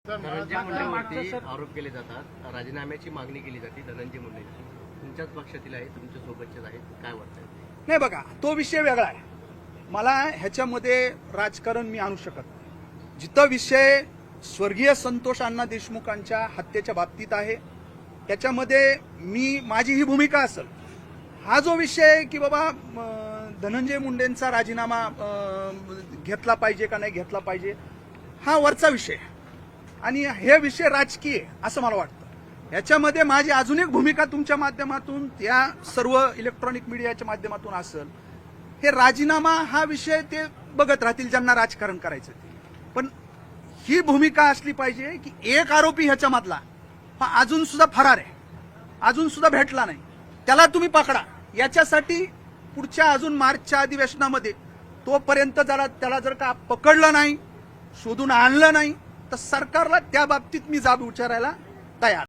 धनंजय मुंडेवरती आरोप केले जातात, राजीनाम्याची मागणी केली जाते धनंजय मुंडेंची. तुमच्याच पक्षातील आहे, तुमच्या सोबतचेच आहेत, काय वाटतंय? नाही बघा, तो विषय वेगळा आहे. मला ह्याच्यामध्ये राजकारण मी आणू शकत नाही. जिथं विषय स्वर्गीय संतोष अण्णा देशमुखांच्या हत्येच्या बाबतीत आहे त्याच्यामध्ये माझी ही भूमिका असेल. हा जो विषय की बाबा धनंजय मुंडेंचा राजीनामा घेतला पाहिजे का नाही घेतला पाहिजे, हा वरचा विषय आणि हे विषय राजकीय असं मला वाटतं. ह्याच्यामध्ये माझी अजून एक भूमिका तुमच्या माध्यमातून या सर्व इलेक्ट्रॉनिक मीडियाच्या माध्यमातून असेल. हे राजीनामा हा विषय ते बघत राहतील ज्यांना राजकारण करायचं ते, पण ही भूमिका असली पाहिजे की एक आरोपी ह्याच्यामधला हा अजून सुद्धा फरार आहे, अजून सुद्धा भेटला नाही, त्याला तुम्ही पकडा. याच्यासाठी पुढच्या अजून मार्चच्या अधिवेशनामध्ये तोपर्यंत त्याला जर का पकडलं नाही, शोधून आणलं नाही, तर सरकारला त्या बाबतीत मी जाब विचारायला तयार.